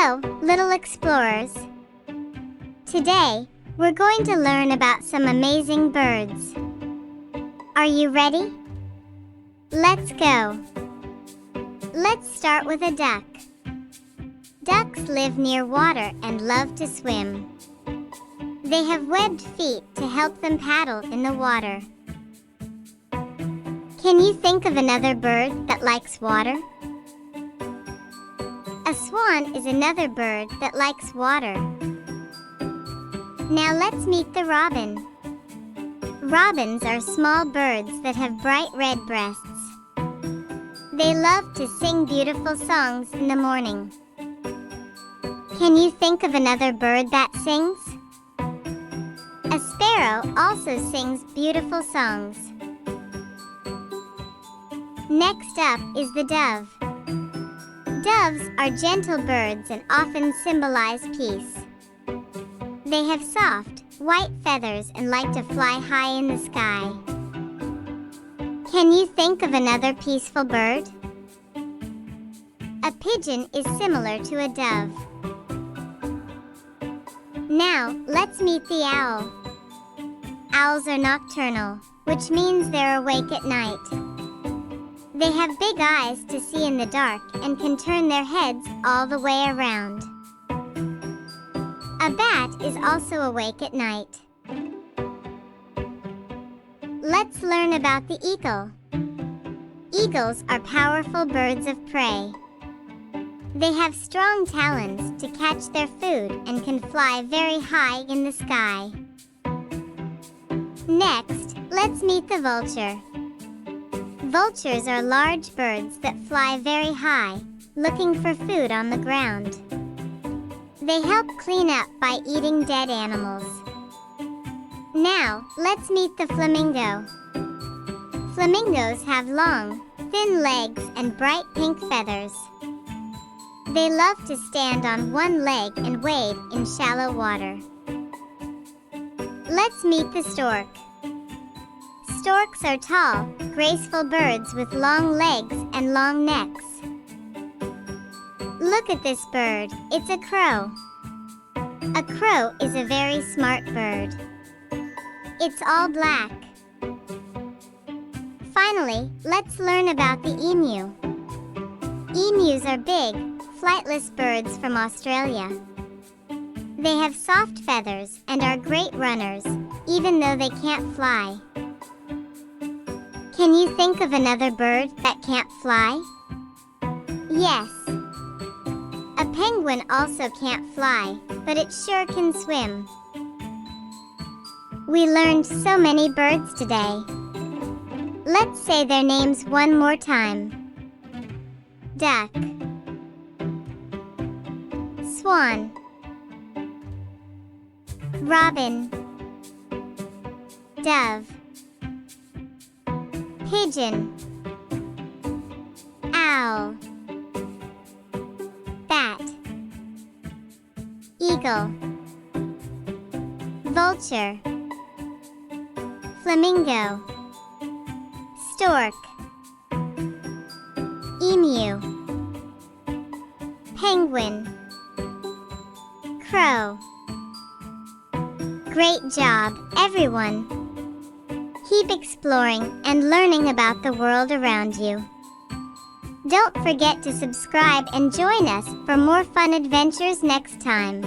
Hello, little explorers. Today, we're going to learn about some amazing birds. Are you ready? Let's go. Let's start with a duck. Ducks live near water and love to swim. They have webbed feet to help them paddle in the water. Can you think of another bird that likes water? A swan is another bird that likes water. Now let's meet the robin. Robins are small birds that have bright red breasts. They love to sing beautiful songs in the morning. Can you think of another bird that sings? A sparrow also sings beautiful songs. Next up is the dove. Doves are gentle birds and often symbolize peace. They have soft, white feathers and like to fly high in the sky. Can you think of another peaceful bird? A pigeon is similar to a dove. Now, let's meet the owl. Owls are nocturnal, which means they're awake at night. They have big eyes to see in the dark and can turn their heads all the way around. A bat is also awake at night. Let's learn about the eagle. Eagles are powerful birds of prey. They have strong talons to catch their food and can fly very high in the sky. Next, let's meet the vulture. Vultures are large birds that fly very high, looking for food on the ground. They help clean up by eating dead animals. Now, let's meet the flamingo. Flamingos have long, thin legs and bright pink feathers. They love to stand on one leg and wade in shallow water. Let's meet the stork. Storks are tall, graceful birds with long legs and long necks. Look at this bird, it's a crow. A crow is a very smart bird. It's all black. Finally, let's learn about the emu. Emus are big, flightless birds from Australia. They have soft feathers and are great runners, even though they can't fly. Can you think of another bird that can't fly? Yes. A penguin also can't fly, but it sure can swim. We learned so many birds today. Let's say their names one more time. Duck, swan, robin, dove, pigeon, owl, bat, eagle, vulture, flamingo, stork, emu, penguin, crow. Great job, everyone! Keep exploring and learning about the world around you. Don't forget to subscribe and join us for more fun adventures next time.